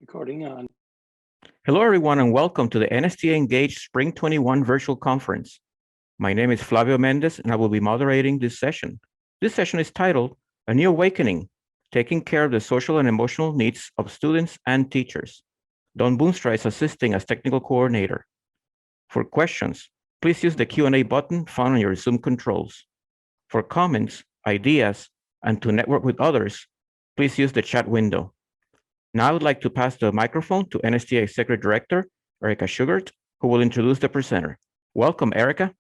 Recording on. Hello, everyone, and welcome to the NSTA Engage Spring21 virtual conference. My name is Flavio Mendez, and I will be moderating this session. This session is titled, A New Awakening, Taking Care of the Social and Emotional Needs of Students and Teachers. Don Boonstra is assisting as technical coordinator. For questions, please use the Q&A button found on your Zoom controls. For comments, ideas, and to network with others, please use the chat window. Now I would like to pass the microphone to NSTA Executive Director, Erica Sugart, who will introduce the presenter. Welcome, Erica.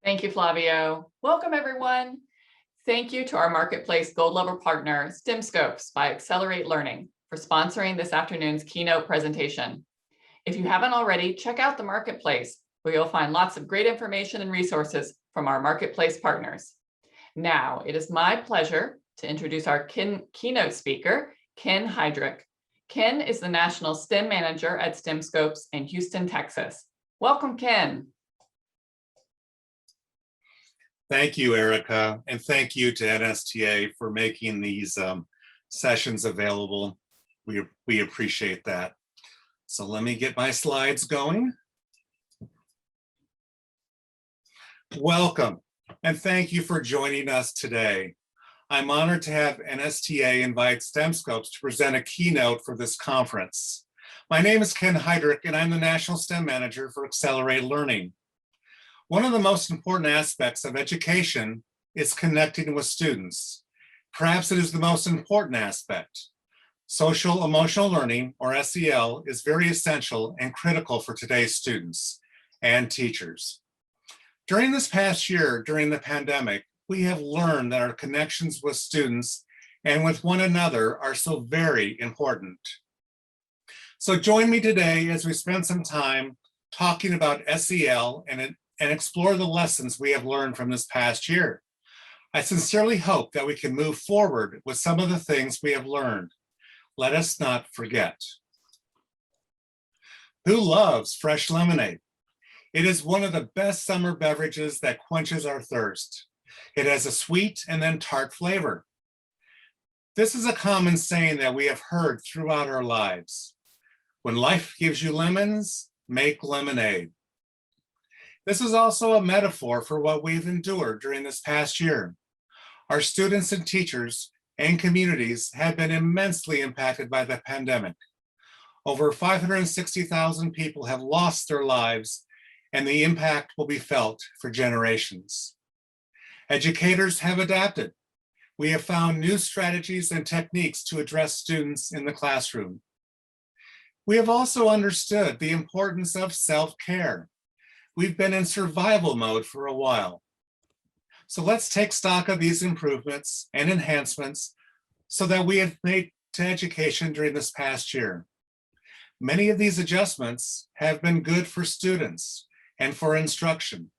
Thank you, Flavio. Welcome, everyone. Thank you to our Marketplace Gold Level partner, STEMScopes by Accelerate Learning, for sponsoring this afternoon's keynote presentation. If you haven't already, check out the Marketplace, where you'll find lots of great information and resources from our Marketplace partners. Now, it is my pleasure to introduce our keynote speaker, Ken Heydrich. Ken is the National STEM Manager at STEMScopes in Houston, Texas. Welcome, Ken. Thank you, Erica, and thank you to NSTA for making these sessions available. We appreciate that. So let me get my slides going. Welcome, and thank you for joining us today. I'm honored to have NSTA invite STEMScopes to present a keynote for this conference. My name is Ken Heydrich, and I'm the National STEM Manager for Accelerate Learning. One of the most important aspects of education is connecting with students. Perhaps it is the most important aspect. Social emotional learning, or SEL, is very essential and critical for today's students and teachers. During this past year, during the pandemic, we have learned that our connections with students and with one another are so very important. So join me today as we spend some time talking about SEL and explore the lessons we have learned from this past year. I sincerely hope that we can move forward with some of the things we have learned. Let us not forget. Who loves fresh lemonade? It is one of the best summer beverages that quenches our thirst. It has a sweet and then tart flavor. This is a common saying that we have heard throughout our lives. When life gives you lemons, make lemonade. This is also a metaphor for what we've endured during this past year. Our students and teachers and communities have been immensely impacted by the pandemic. Over 560,000 people have lost their lives, and the impact will be felt for generations. Educators have adapted. We have found new strategies and techniques to address students in the classroom. We have also understood the importance of self-care. We've been in survival mode for a while. So let's take stock of these improvements and enhancements so that we have made to education during this past year. Many of these adjustments have been good for students and for instruction.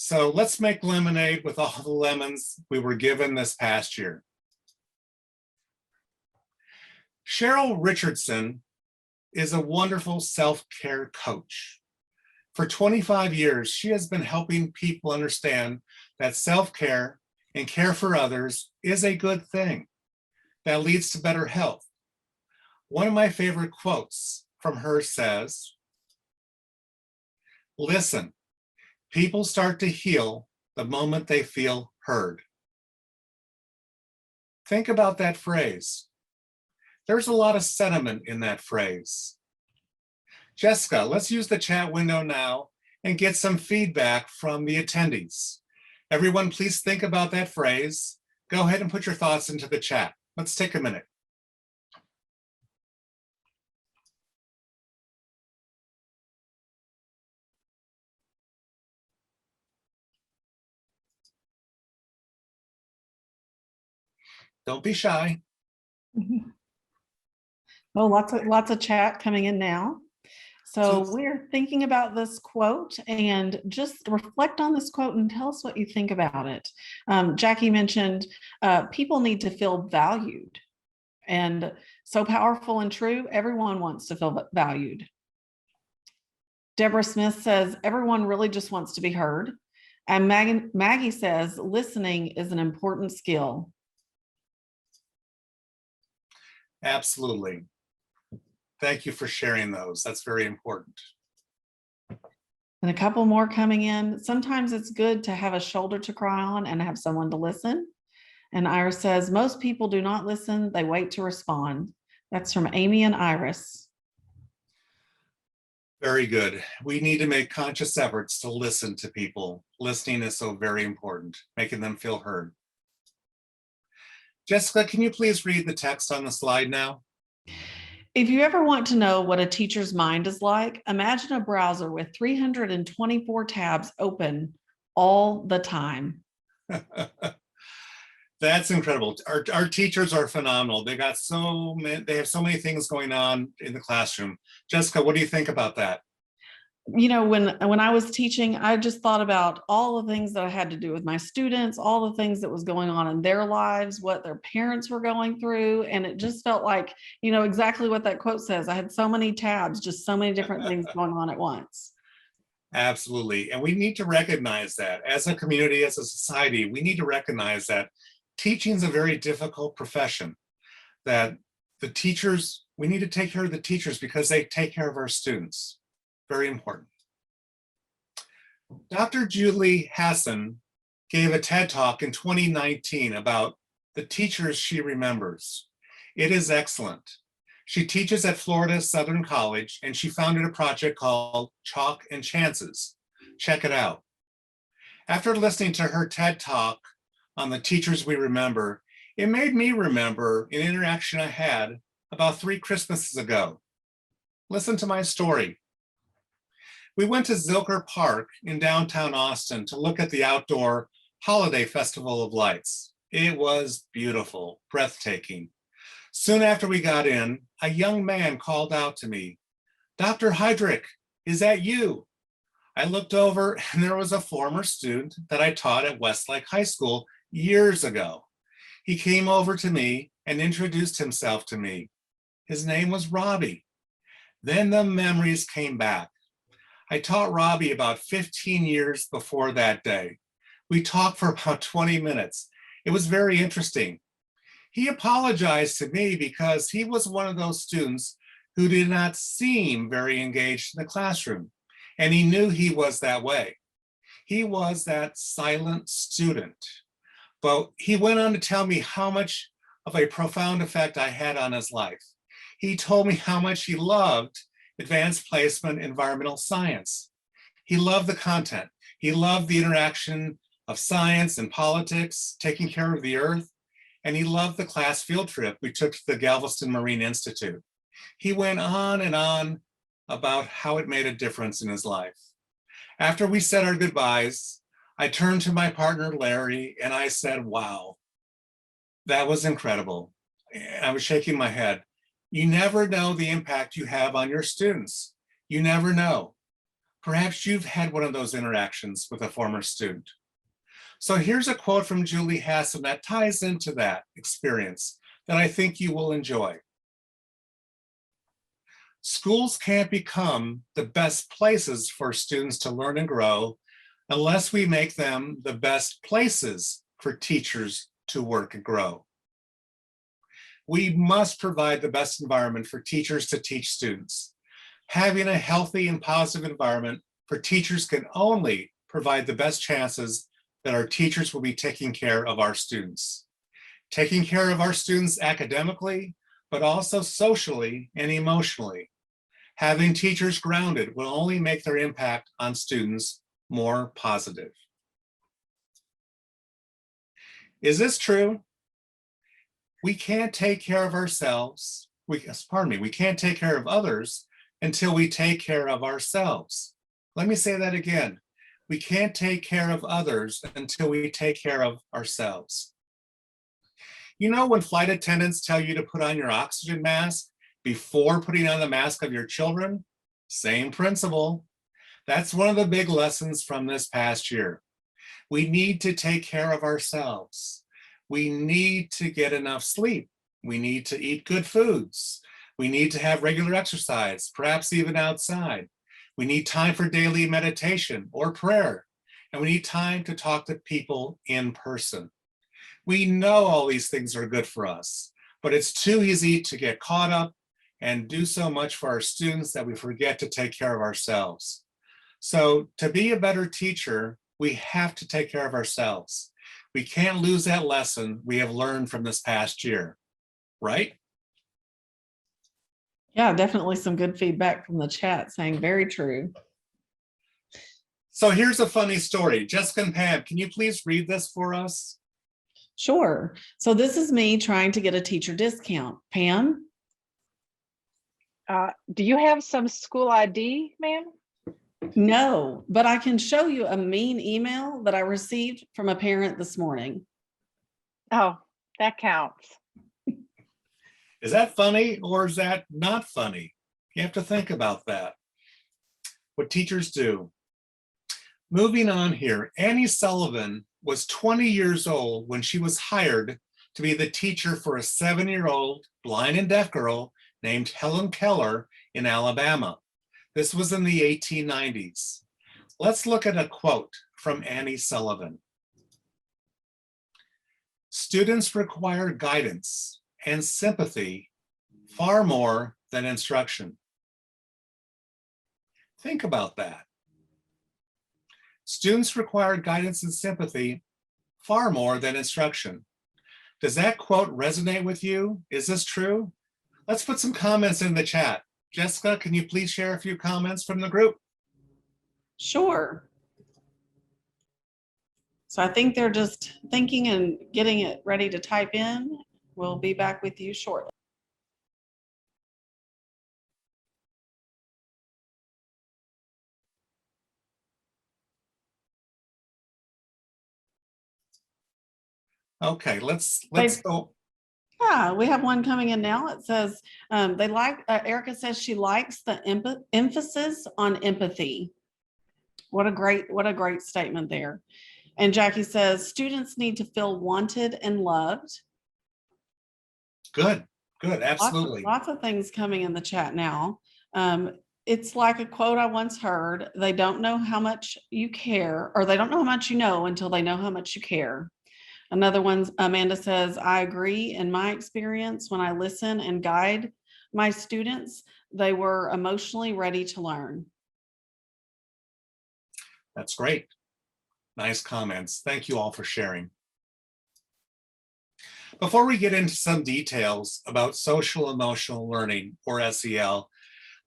So let's make lemonade with all the lemons we were given this past year. Cheryl Richardson is a wonderful self-care coach. For 25 years, she has been helping people understand that self-care and care for others is a good thing that leads to better health. One of my favorite quotes from her says, "Listen, people start to heal the moment they feel heard." Think about that phrase. There's a lot of sentiment in that phrase. Jessica, let's use the chat window now and get some feedback from the attendees. Everyone, please think about that phrase. Go ahead and put your thoughts into the chat. Let's take a minute. Don't be shy. Oh, lots of chat coming in now. So we're thinking about this quote, and just reflect on this quote and tell us what you think about it. Jackie mentioned people need to feel valued, and so powerful and true. Everyone wants to feel valued. Deborah Smith says everyone really just wants to be heard. And Maggie says listening is an important skill. Absolutely. Thank you for sharing those. That's very important. And a couple more coming in. Sometimes it's good to have a shoulder to cry on and have someone to listen. And Iris says, most people do not listen, they wait to respond. That's from Amy and Iris. Very good. We need to make conscious efforts to listen to people. Listening is so very important, making them feel heard. Jessica, can you please read the text on the slide now? If you ever want to know what a teacher's mind is like, imagine a browser with 324 tabs open all the time. That's incredible. Our teachers are phenomenal. They have so many things going on in the classroom. Jessica, what do you think about that? You know, when I was teaching, I just thought about all the things that I had to do with my students, all the things that was going on in their lives, what their parents were going through. And it just felt like, you know, exactly what that quote says. I had so many tabs, just so many different things going on at once. Absolutely. And we need to recognize that as a community, as a society, we need to recognize that teaching is a very difficult profession, that the teachers, we need to take care of the teachers because they take care of our students. Very important. Dr. Julie Hassan gave a TED Talk in 2019 about the teachers she remembers. It is excellent. She teaches at Florida Southern College, and she founded a project called Chalk and Chances. Check it out. After listening to her TED Talk on the teachers we remember, it made me remember an interaction I had about 3 Christmases ago. Listen to my story. We went to Zilker Park in downtown Austin to look at the outdoor holiday festival of lights. It was beautiful, breathtaking. Soon after we got in, a young man called out to me, "Dr. Heydrich, is that you?" I looked over and there was a former student that I taught at Westlake High School years ago. He came over to me and introduced himself to me. His name was Robbie. Then the memories came back. I taught Robbie about 15 years before that day. We talked for about 20 minutes. It was very interesting. He apologized to me because he was one of those students who did not seem very engaged in the classroom, and he knew he was that way. He was that silent student. But he went on to tell me how much of a profound effect I had on his life. He told me how much he loved advanced placement environmental science. He loved the content. He loved the interaction of science and politics, taking care of the earth, and he loved the class field trip we took to the Galveston Marine Institute. He went on and on about how it made a difference in his life. After we said our goodbyes, I turned to my partner, Larry, and I said, "Wow, that was incredible." I was shaking my head. You never know the impact you have on your students. You never know. Perhaps you've had one of those interactions with a former student. So here's a quote from Julie Hassan that ties into that experience that I think you will enjoy. Schools can't become the best places for students to learn and grow unless we make them the best places for teachers to work and grow. We must provide the best environment for teachers to teach students. Having a healthy and positive environment for teachers can only provide the best chances that our teachers will be taking care of our students. Taking care of our students academically, but also socially and emotionally. Having teachers grounded will only make their impact on students more positive. Is this true? We can't take care of ourselves. We can't take care of others until we take care of ourselves. Let me say that again. We can't take care of others until we take care of ourselves. You know, when flight attendants tell you to put on your oxygen mask before putting on the mask of your children, same principle. That's one of the big lessons from this past year. We need to take care of ourselves. We need to get enough sleep. We need to eat good foods. We need to have regular exercise, perhaps even outside. We need time for daily meditation or prayer. And we need time to talk to people in person. We know all these things are good for us, but it's too easy to get caught up and do so much for our students that we forget to take care of ourselves. So to be a better teacher, we have to take care of ourselves. We can't lose that lesson we have learned from this past year, right? Yeah, definitely some good feedback from the chat saying very true. So here's a funny story. Jessica and Pam, can you please read this for us? Sure. So this is me trying to get a teacher discount. Pam? Do you have some school ID, ma'am? No, but I can show you a mean email that I received from a parent this morning. Oh, that counts. Is that funny or is that not funny? You have to think about that. What teachers do. Moving on here, Annie Sullivan was 20 years old when she was hired to be the teacher for a 7-year-old blind and deaf girl named Helen Keller in Alabama. This was in the 1890s. Let's look at a quote from Annie Sullivan. Students require guidance and sympathy far more than instruction. Think about that. Students require guidance and sympathy far more than instruction. Does that quote resonate with you? Is this true? Let's put some comments in the chat. Jessica, can you please share a few comments from the group? Sure. So I think they're just thinking and getting it ready to type in. We'll be back with you shortly. Okay, let's go. Yeah, we have one coming in now. It says they like, Erica says she likes the emphasis on empathy. What a great statement there. And Jackie says students need to feel wanted and loved. Good, absolutely. Lots of things coming in the chat now. It's like a quote I once heard, they don't know how much you care, or they don't know how much you know until they know how much you care. Another one, Amanda says, I agree. In my experience, when I listen and guide my students, they were emotionally ready to learn. That's great. Nice comments. Thank you all for sharing. Before we get into some details about social emotional learning, or SEL,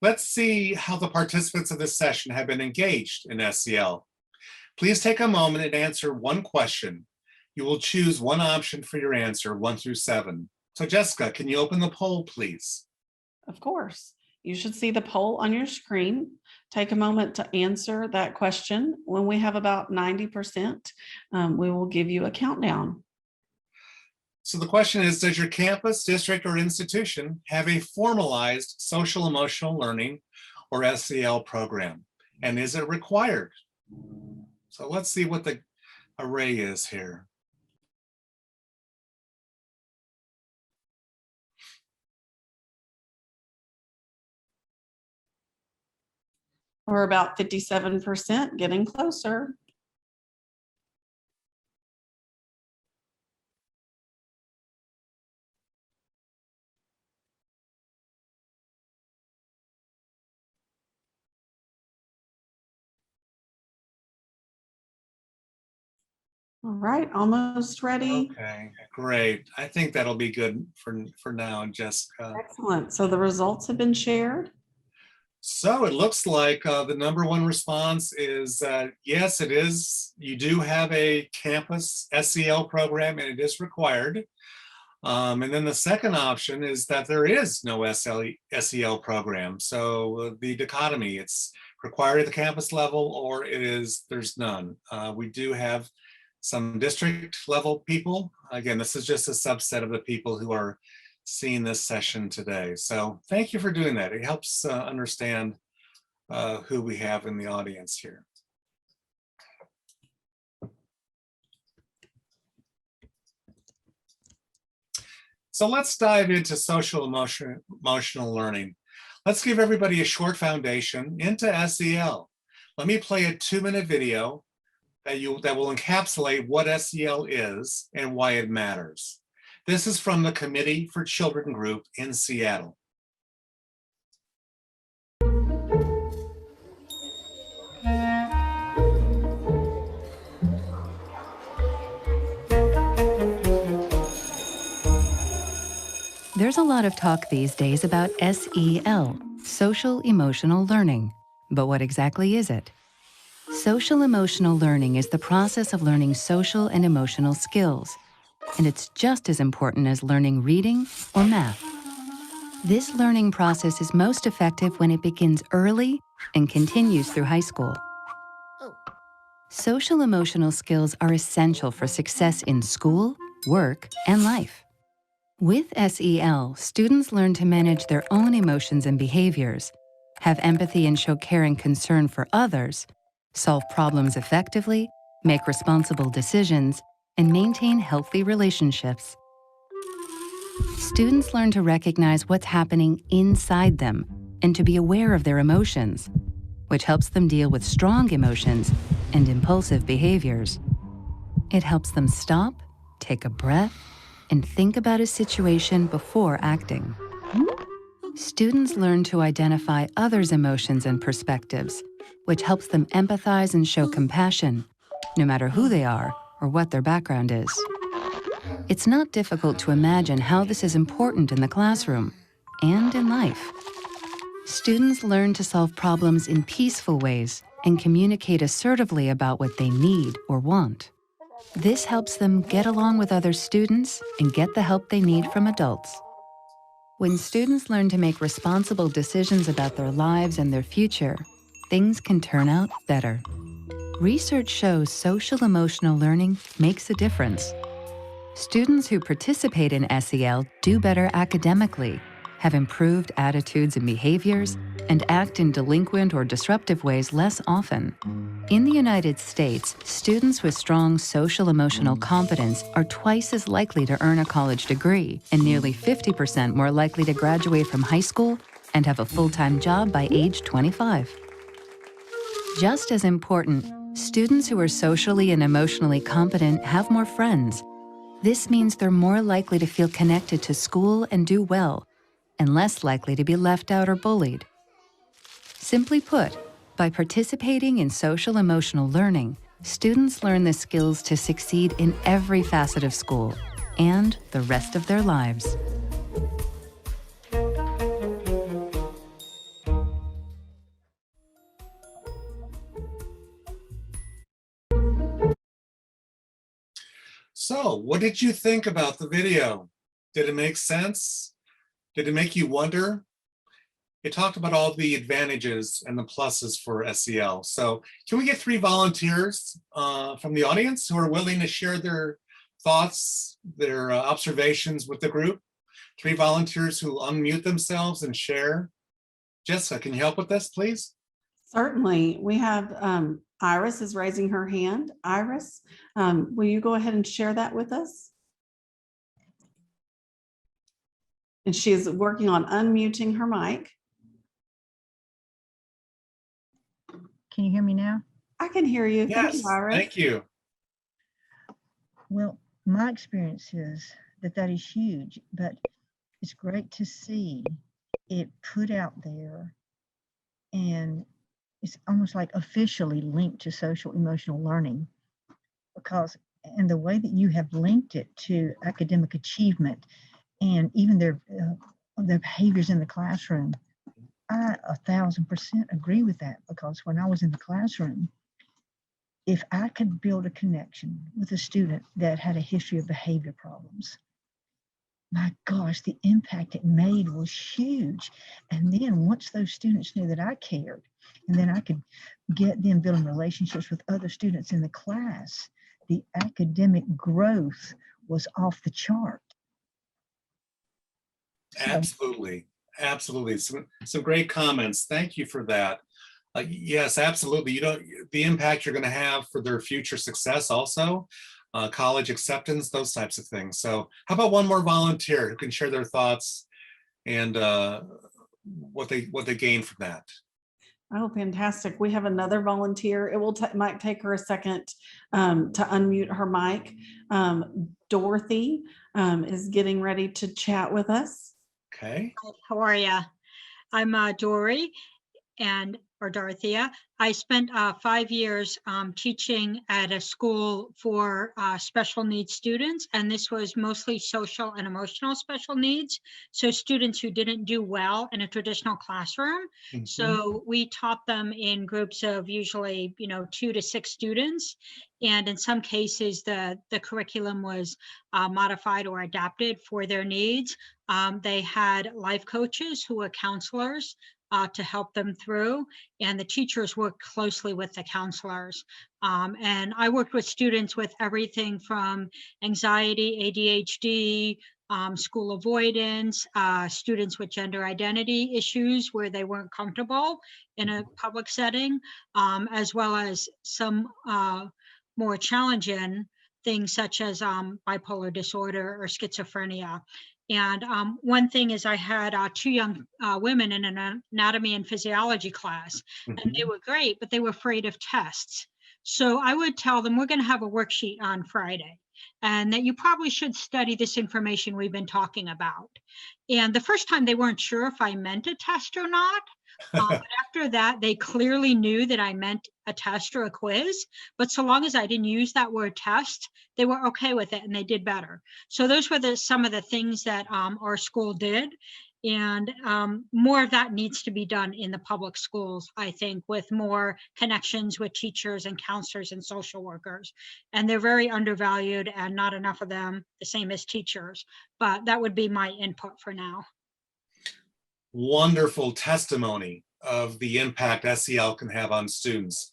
let's see how the participants of this session have been engaged in SEL. Please take a moment and answer one question. You will choose one option for your answer, 1 through 7. So Jessica, can you open the poll, please? Of course. You should see the poll on your screen. Take a moment to answer that question. When we have about 90%, we will give you a countdown. So the question is, does your campus, district, or institution have a formalized social emotional learning or SEL program? And is it required? So let's see what the array is here. We're about 57%, getting closer. All right, almost ready. Okay, great. I think that'll be good for now, Jessica. Excellent. So the results have been shared. So it looks like the number one response is yes, it is. You do have a campus SEL program and it is required. And then the second option is that there is no SEL program. So the dichotomy, it's required at the campus level or there's none. We do have some district level people. Again, this is just a subset of the people who are seeing this session today. So thank you for doing that. It helps understand who we have in the audience here. So let's dive into social emotional learning. Let's give everybody a short foundation into SEL. Let me play a 2-minute video that will encapsulate what SEL is and why it matters. This is from the Committee for Children group in Seattle. There's a lot of talk these days about SEL, social emotional learning. But what exactly is it? Social emotional learning is the process of learning social and emotional skills, and it's just as important as learning reading or math. This learning process is most effective when it begins early and continues through high school. Social emotional skills are essential for success in school, work, and life. With SEL, students learn to manage their own emotions and behaviors, have empathy and show care and concern for others, solve problems effectively, make responsible decisions, and maintain healthy relationships. Students learn to recognize what's happening inside them and to be aware of their emotions, which helps them deal with strong emotions and impulsive behaviors. It helps them stop, take a breath, and think about a situation before acting. Students learn to identify others' emotions and perspectives, which helps them empathize and show compassion, no matter who they are or what their background is. It's not difficult to imagine how this is important in the classroom and in life. Students learn to solve problems in peaceful ways and communicate assertively about what they need or want. This helps them get along with other students and get the help they need from adults. When students learn to make responsible decisions about their lives and their future, things can turn out better. Research shows social emotional learning makes a difference. Students who participate in SEL do better academically, have improved attitudes and behaviors, and act in delinquent or disruptive ways less often. In the United States, students with strong social-emotional competence are twice as likely to earn a college degree and nearly 50% more likely to graduate from high school and have a full-time job by age 25. Just as important, students who are socially and emotionally competent have more friends. This means they're more likely to feel connected to school and do well, and less likely to be left out or bullied. Simply put, by participating in social-emotional learning, students learn the skills to succeed in every facet of school and the rest of their lives. So, what did you think about the video? Did it make sense? Did it make you wonder? It talked about all the advantages and the pluses for SEL. So can we get 3 volunteers from the audience who are willing to share their thoughts, their observations with the group? 3 volunteers who unmute themselves and share. Jessica, can you help with this, please? Certainly. We have Iris is raising her hand. Iris, will you go ahead and share that with us? And she is working on unmuting her mic. Can you hear me now? I can hear you. Thank Yes, you, Iris. thank you. Well, my experience is that is huge, but it's great to see it put out there, and it's almost like officially linked to social emotional learning, because and the way that you have linked it to academic achievement and even their behaviors in the classroom, I 1000% agree with that, because when I was in the classroom, if I could build a connection with a student that had a history of behavior problems, my gosh, the impact it made was huge. And then once those students knew that I cared, and then I could get them building relationships with other students in the class, the academic growth was off the chart. Absolutely, absolutely. Some great comments. Thank you for that. Yes, absolutely. The impact you're going to have for their future success also, college acceptance, those types of things. So how about one more volunteer who can share their thoughts and what they gain from that? Oh, fantastic. We have another volunteer. It will might take her a second to unmute her mic. Dorothy is getting ready to chat with us. Okay. How are you? I'm Dory, or Dorothea. I spent 5 years teaching at a school for special needs students, and this was mostly social and emotional special needs. So students who didn't do well in a traditional classroom. Mhm. So we taught them in groups of usually, 2 to 6 students. And in some cases, the curriculum was modified or adapted for their needs. They had life coaches who were counselors to help them through, and the teachers worked closely with the counselors. And I worked with students with everything from anxiety, ADHD, school avoidance, students with gender identity issues where they weren't comfortable in a public setting, as well as some more challenging things such as bipolar disorder or schizophrenia. And one thing is I had 2 young women in an anatomy and physiology class, and they were great, but they were afraid of tests. So I would tell them, we're going to have a worksheet on Friday, and that you probably should study this information we've been talking about. And the first time they weren't sure if I meant a test or not. But after that, they clearly knew that I meant a test or a quiz. But so long as I didn't use that word test, they were okay with it and they did better. So those were some of the things that our school did. And more of that needs to be done in the public schools, I think, with more connections with teachers and counselors and social workers. And they're very undervalued and not enough of them, the same as teachers. But that would be my input for now. Wonderful testimony of the impact SEL can have on students.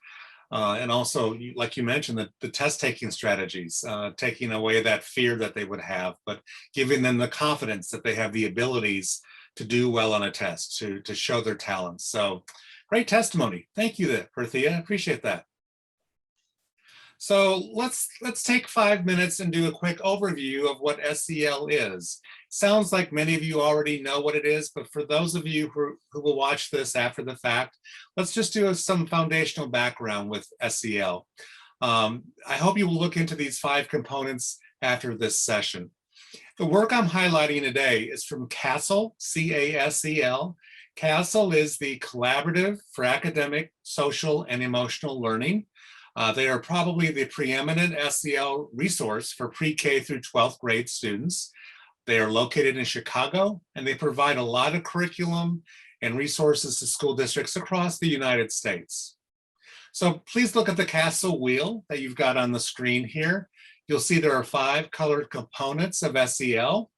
And also, like you mentioned, the test-taking strategies, taking away that fear that they would have, but giving them the confidence that they have the abilities to do well on a test, to show their talents. So great testimony. Thank you, Dorothea. I appreciate that. So let's take 5 minutes and do a quick overview of what SEL is. Sounds like many of you already know what it is, but for those of you who will watch this after the fact, let's just do some foundational background with SEL. I hope you will look into these 5 components after this session. The work I'm highlighting today is from CASEL, C-A-S-E-L. CASEL is the Collaborative for Academic, Social, and Emotional Learning. They are probably the preeminent SEL resource for pre-K through 12th grade students. They are located in Chicago, and they provide a lot of curriculum and resources to school districts across the United States. So please look at the CASEL wheel that you've got on the screen here. You'll see there are 5 colored components of SEL.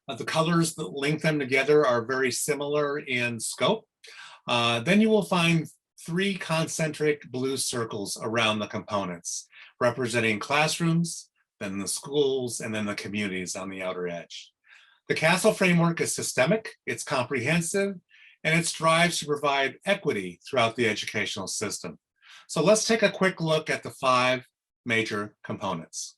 The colors that link them together are very similar in scope. Then you will find 3 concentric blue circles around the components, representing classrooms, then the schools, and then the communities on the outer edge. The CASEL framework is systemic, it's comprehensive, and it strives to provide equity throughout the educational system. So let's take a quick look at the 5 major components.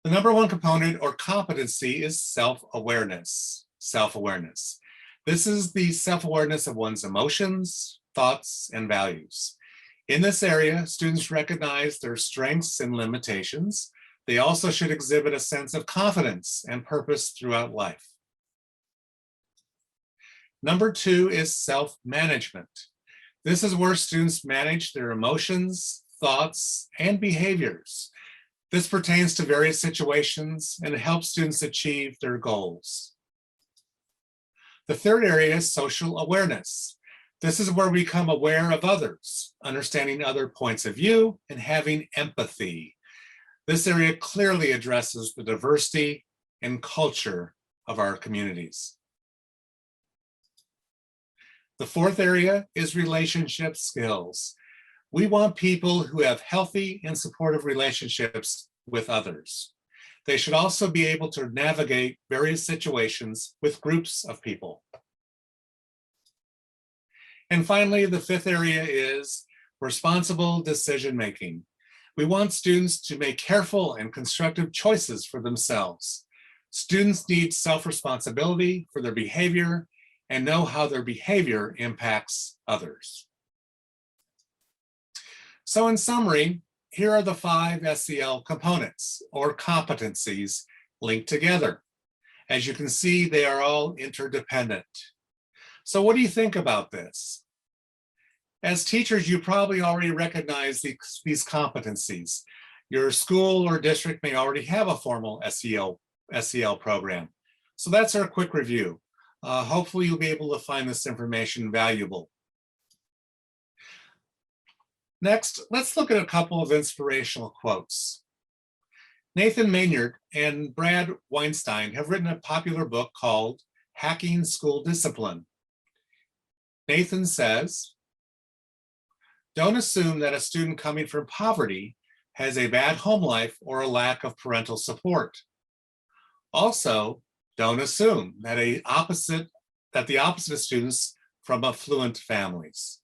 The number 1 component or competency is self-awareness. Self-awareness. This is the self-awareness of one's emotions, thoughts, and values. In this area, students recognize their strengths and limitations. They also should exhibit a sense of confidence and purpose throughout life. Number 2 is self-management. This is where students manage their emotions, thoughts, and behaviors. This pertains to various situations and it helps students achieve their goals. The third area is social awareness. This is where we become aware of others, understanding other points of view, and having empathy. This area clearly addresses the diversity and culture of our communities. The fourth area is relationship skills. We want people who have healthy and supportive relationships with others. They should also be able to navigate various situations with groups of people. And finally, the 5th area is responsible decision-making. We want students to make careful and constructive choices for themselves. Students need self-responsibility for their behavior and know how their behavior impacts others. So in summary, here are the 5 SEL components or competencies linked together. As you can see, they are all interdependent. So what do you think about this? As teachers, you probably already recognize these competencies. Your school or district may already have a formal SEL program. So that's our quick review. Hopefully you'll be able to find this information valuable. Next, let's look at a couple of inspirational quotes. Nathan Maynard and Brad Weinstein have written a popular book called Hacking School Discipline. Nathan says, "Don't assume that a student coming from poverty has a bad home life or a lack of parental support. Also, don't assume that the opposite of students from affluent families."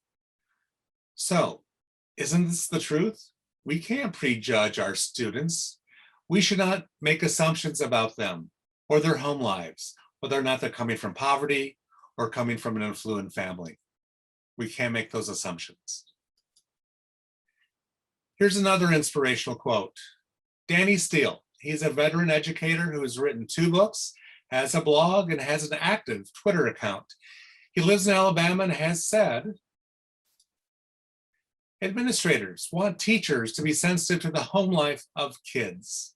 So, isn't this the truth? We can't prejudge our students. We should not make assumptions about them or their home lives, whether or not they're coming from poverty or coming from an affluent family. We can't make those assumptions. Here's another inspirational quote. Danny Steele, he's a veteran educator who has written 2 books, has a blog, and has an active Twitter account. He lives in Alabama and has said, "Administrators want teachers to be sensitive to the home life of kids.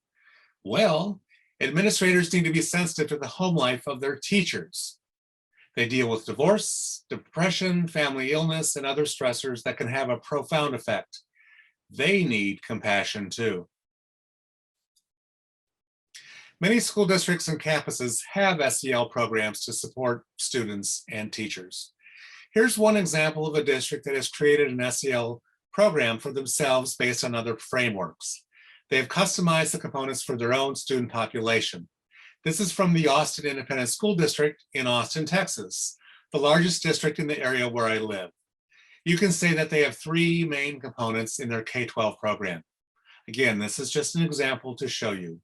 Well, administrators need to be sensitive to the home life of their teachers. They deal with divorce, depression, family illness, and other stressors that can have a profound effect. They need compassion too." Many school districts and campuses have SEL programs to support students and teachers. Here's one example of a district that has created an SEL program for themselves based on other frameworks. They have customized the components for their own student population. This is from the Austin Independent School District in Austin, Texas, the largest district in the area where I live. You can say that they have 3 main components in their K-12 program. Again, this is just an example to show you.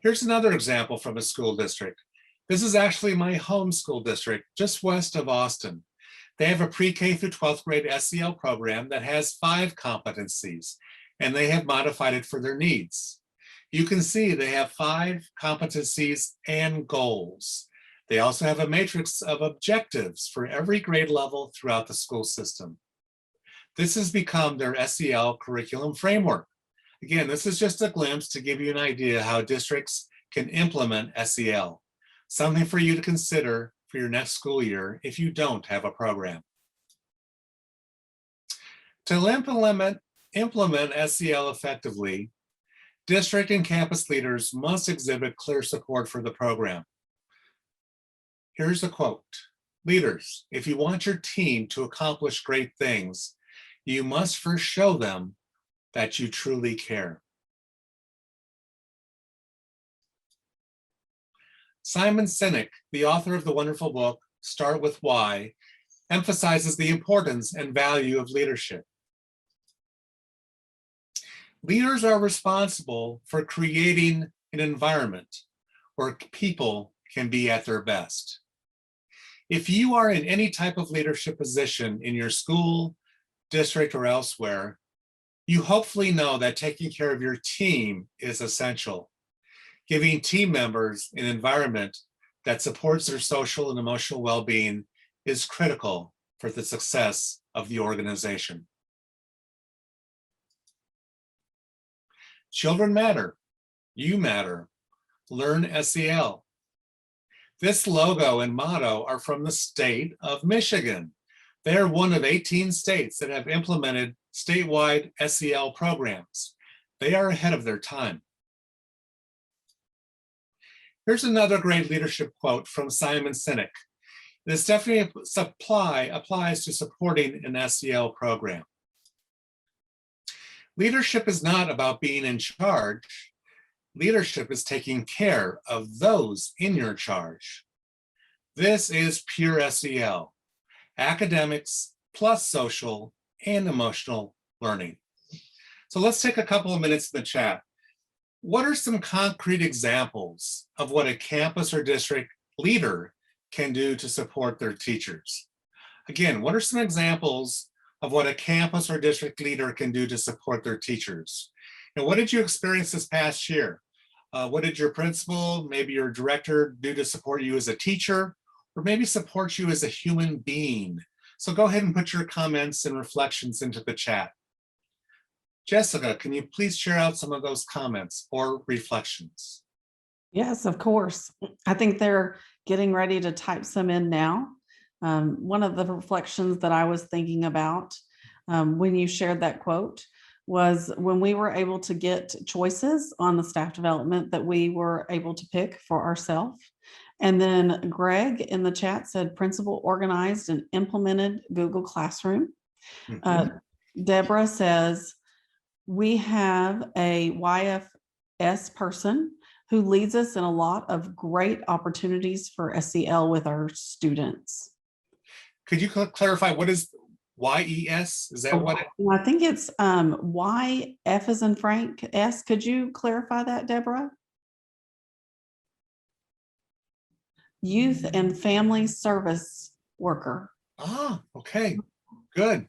Here's another example from a school district. This is actually my home school district, just west of Austin. They have a pre-K through 12th grade SEL program that has 5 competencies, and they have modified it for their needs. You can see they have 5 competencies and goals. They also have a matrix of objectives for every grade level throughout the school system. This has become their SEL curriculum framework. Again, this is just a glimpse to give you an idea how districts can implement SEL. Something for you to consider for your next school year if you don't have a program. To implement SEL effectively, district and campus leaders must exhibit clear support for the program. Here's a quote. "Leaders, if you want your team to accomplish great things, you must first show them that you truly care." Simon Sinek, the author of the wonderful book, Start With Why, emphasizes the importance and value of leadership. Leaders are responsible for creating an environment where people can be at their best. If you are in any type of leadership position in your school, district, or elsewhere, you hopefully know that taking care of your team is essential. Giving team members an environment that supports their social and emotional well-being is critical for the success of the organization. Children matter. You matter. Learn SEL. This logo and motto are from the state of Michigan. They are one of 18 states that have implemented statewide SEL programs. They are ahead of their time. Here's another great leadership quote from Simon Sinek. This definitely applies to supporting an SEL program. Leadership is not about being in charge. Leadership is taking care of those in your charge. This is pure SEL, academics plus social and emotional learning. So let's take a couple of minutes in the chat. What are some concrete examples of what a campus or district leader can do to support their teachers? Again, what are some examples of what a campus or district leader can do to support their teachers? And what did you experience this past year? What did your principal, maybe your director, do to support you as a teacher? or maybe supports you as a human being. So go ahead and put your comments and reflections into the chat. Jessica, can you please share out some of those comments or reflections? Yes, of course. I think they're getting ready to type some in now. One of the reflections that I was thinking about when you shared that quote was when we were able to get choices on the staff development that we were able to pick for ourselves. And then Greg in the chat said principal organized and implemented Google Classroom. Deborah says, we have a YFS person who leads us in a lot of great opportunities for SEL with our students. Could you clarify what is YES? Is that what? I think it's Y, F as in Frank, S. Could you clarify that, Deborah? Youth and Family Service Worker. Ah, okay, good.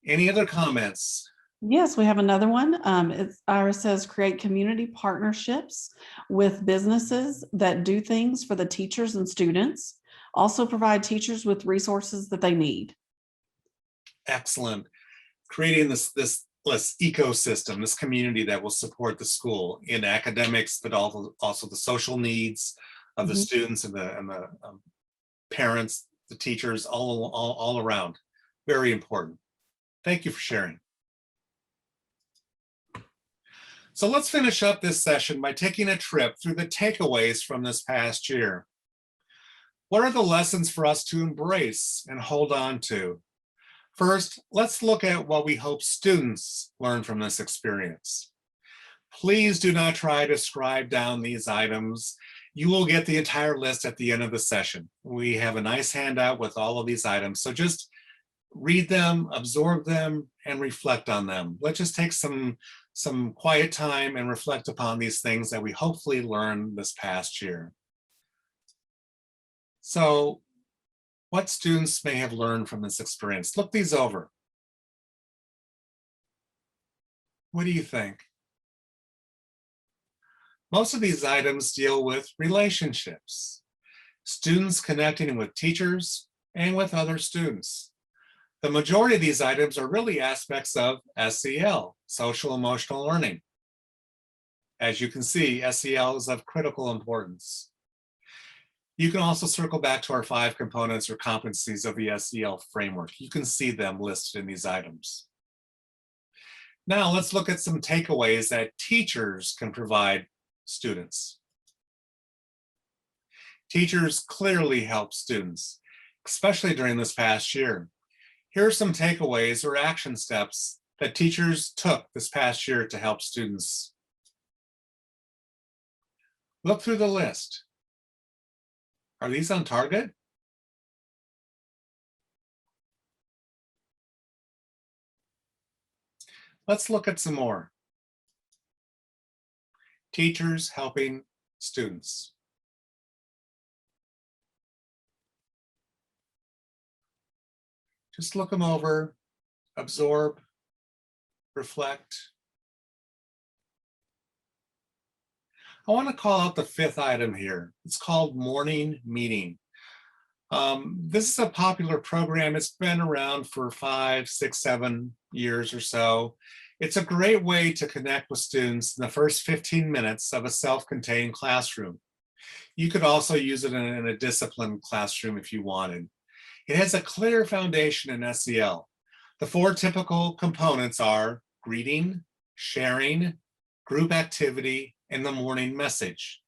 Any other comments? Yes, we have another one. Iris says create community partnerships with businesses that do things for the teachers and students. Also provide teachers with resources that they need. Excellent. Creating this ecosystem, this community that will support the school in academics, but also the social needs of the students and the parents, the teachers, all around. Very important. Thank you for sharing. So let's finish up this session by taking a trip through the takeaways from this past year. What are the lessons for us to embrace and hold on to? First, let's look at what we hope students learn from this experience. Please do not try to scribe down these items. You will get the entire list at the end of the session. We have a nice handout with all of these items, so just read them, absorb them, and reflect on them. Let's just take some quiet time and reflect upon these things that we hopefully learned this past year. So, what students may have learned from this experience? Look these over. What do you think? Most of these items deal with relationships, students connecting with teachers and with other students. The majority of these items are really aspects of SEL, social emotional learning. As you can see, SEL is of critical importance. You can also circle back to our 5 components or competencies of the SEL framework. You can see them listed in these items. Now let's look at some takeaways that teachers can provide students. Teachers clearly help students, especially during this past year. Here are some takeaways or action steps that teachers took this past year to help students. Look through the list. Are these on target? Let's look at some more. Teachers helping students. Just look them over, absorb, reflect. I want to call out the 5th item here. It's called Morning Meeting. This is a popular program. It's been around for 5, 6, 7 years or so. It's a great way to connect with students in the first 15 minutes of a self-contained classroom. You could also use it in a disciplined classroom if you wanted. It has a clear foundation in SEL. The 4 typical components are greeting, sharing, group activity, and the morning message.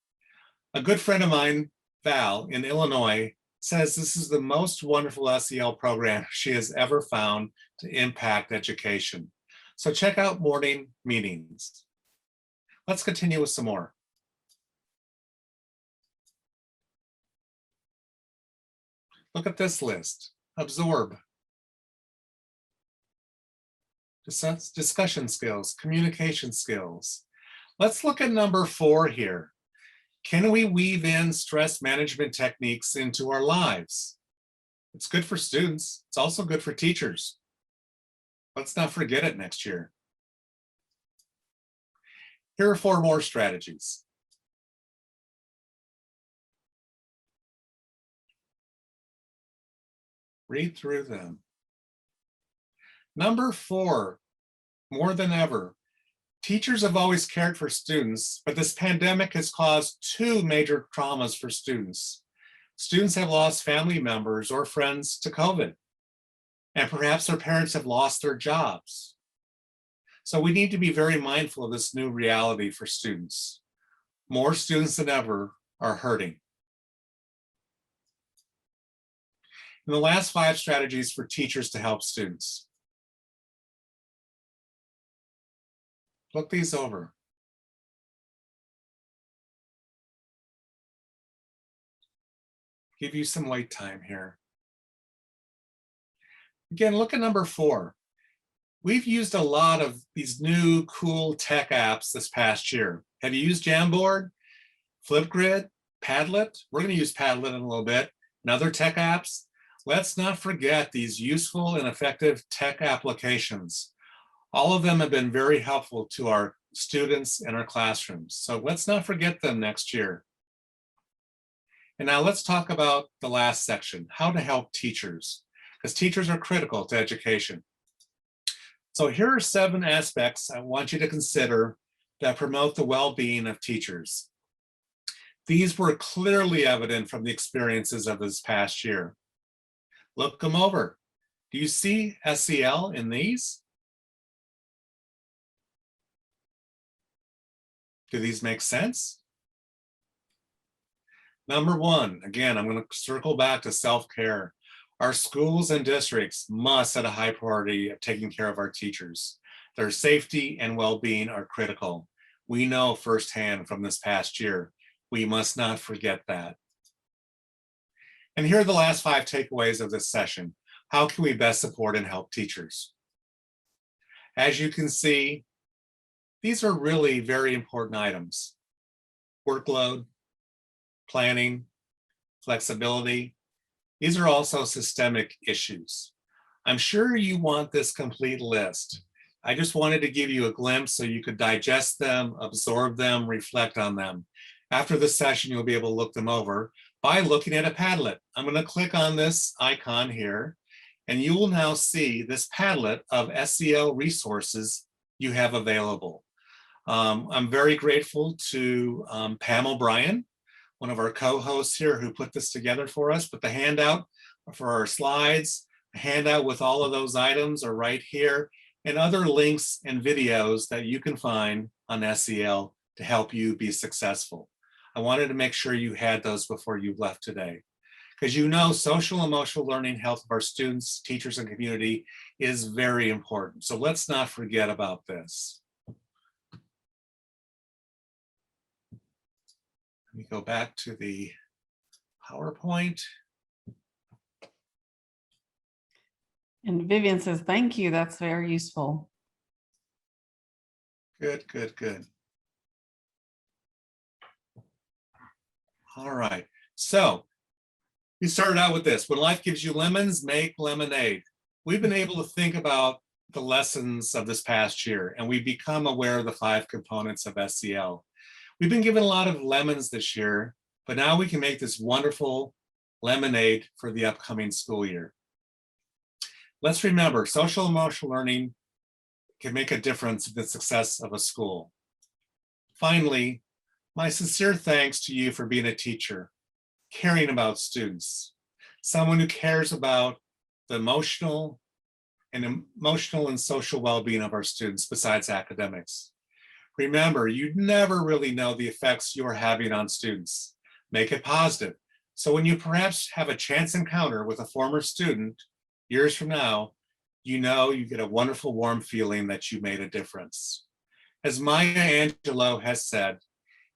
A good friend of mine, Val, in Illinois, says this is the most wonderful SEL program she has ever found to impact education. So check out Morning Meetings. Let's continue with some more. Look at this list. Absorb. Discussion skills, communication skills. Let's look at number 4 here. Can we weave in stress management techniques into our lives? It's good for students. It's also good for teachers. Let's not forget it next year. Here are 4 more strategies. Read through them. Number 4, more than ever, teachers have always cared for students, but this pandemic has caused 2 major traumas for students. Students have lost family members or friends to COVID, and perhaps their parents have lost their jobs. So we need to be very mindful of this new reality for students. More students than ever are hurting. And the last 5 strategies for teachers to help students. Look these over. Give you some wait time here. Again, look at number 4. We've used a lot of these new cool tech apps this past year. Have you used Jamboard, Flipgrid, Padlet? We're going to use Padlet in a little bit, and other tech apps. Let's not forget these useful and effective tech applications. All of them have been very helpful to our students and our classrooms. So let's not forget them next year. And now let's talk about the last section, how to help teachers, because teachers are critical to education. So here are 7 aspects I want you to consider that promote the well-being of teachers. These were clearly evident from the experiences of this past year. Look them over. Do you see SEL in these? Do these make sense? Number 1, again, I'm going to circle back to self-care. Our schools and districts must set a high priority of taking care of our teachers. Their safety and well-being are critical. We know firsthand from this past year. We must not forget that. And here are the last 5 takeaways of this session. How can we best support and help teachers? As you can see, these are really very important items. Workload, planning, flexibility. These are also systemic issues. I'm sure you want this complete list. I just wanted to give you a glimpse so you could digest them, absorb them, reflect on them. After this session, you'll be able to look them over by looking at a Padlet. I'm going to click on this icon here, and you will now see this Padlet of SEL resources you have available. I'm very grateful to Pam O'Brien, one of our co-hosts here who put this together for us, but the handout for our slides, the handout with all of those items are right here, and other links and videos that you can find on SEL to help you be successful. I wanted to make sure you had those before you left today, because you know social emotional learning health of our students, teachers, and community is very important. So let's not forget about this. Let me go back to the PowerPoint. And Vivian says, thank you. That's very useful. Good, good, good. All right. So we started out with this. When life gives you lemons, make lemonade. We've been able to think about the lessons of this past year, and we've become aware of the 5 components of SEL. We've been given a lot of lemons this year, but now we can make this wonderful lemonade for the upcoming school year. Let's remember, social emotional learning can make a difference in the success of a school. Finally, my sincere thanks to you for being a teacher, caring about students, someone who cares about the emotional and social well-being of our students besides academics. Remember, you never really know the effects you're having on students. Make it positive. So when you perhaps have a chance encounter with a former student years from now, you know you get a wonderful warm feeling that you made a difference. As Maya Angelou has said,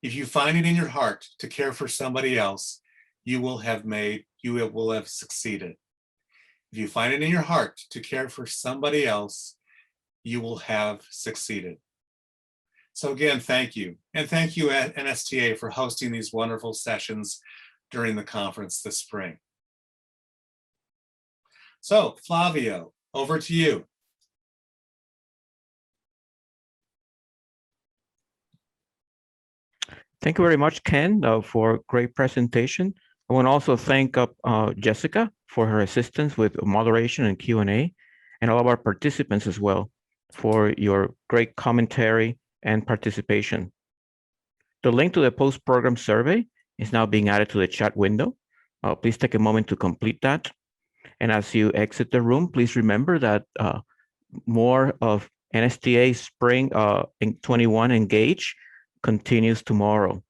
if you find it in your heart to care for somebody else, you will have succeeded. If you find it in your heart to care for somebody else, you will have succeeded. So again, thank you. And thank you at NSTA for hosting these wonderful sessions during the conference this spring. So Flavio, over to you. Thank you very much, Ken, for a great presentation. I want to also thank Jessica for her assistance with moderation and Q&A, and all of our participants as well for your great commentary and participation. The link to the post-program survey is now being added to the chat window. Please take a moment to complete that. And as you exit the room, please remember that more of NSTA Spring 21 Engage continues tomorrow.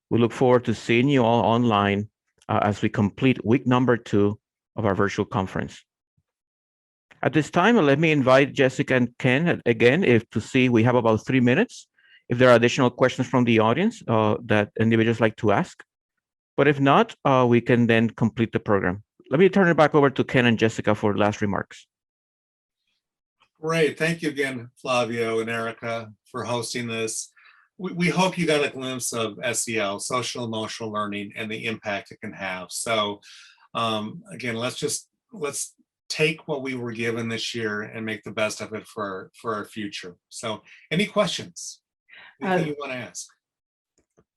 We look forward to seeing you all online as we complete week number 2 of our virtual conference. At this time, let me invite Jessica and Ken again to see we have about 3 minutes. If there are additional questions from the audience that individuals like to ask. But if not, we can then complete the program. Let me turn it back over to Ken and Jessica for last remarks. Great. Thank you again, Flavio and Erica, for hosting this. We hope you got a glimpse of SEL, social emotional learning, and the impact it can have. So again, let's take what we were given this year and make the best of it for our future. So any questions? Anything you want to ask?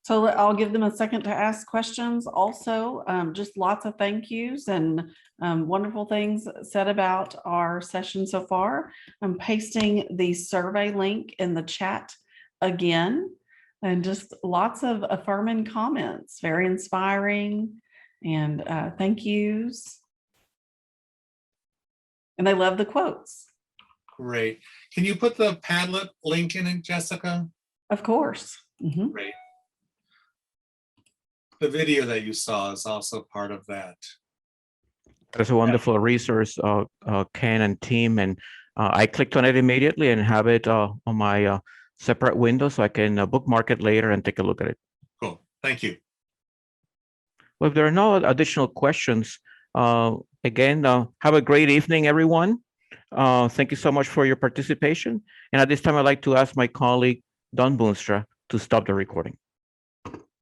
So I'll give them a second to ask questions. Also, just lots of thank yous and wonderful things said about our session so far. I'm pasting the survey link in the chat again, and just lots of affirming comments, very inspiring, and thank yous. And they love the quotes. Great. Can you put the Padlet link in it, Jessica? Of course. Mm-hmm. Great. The video that you saw is also part of that. That's a wonderful resource, Ken and team, and I clicked on it immediately and have it on my separate window so I can bookmark it later and take a look at it. Cool. Thank you. Well, if there are no additional questions, again, have a great evening, everyone. Thank you so much for your participation. And at this time, I'd like to ask my colleague, Don Boonstra, to stop the recording.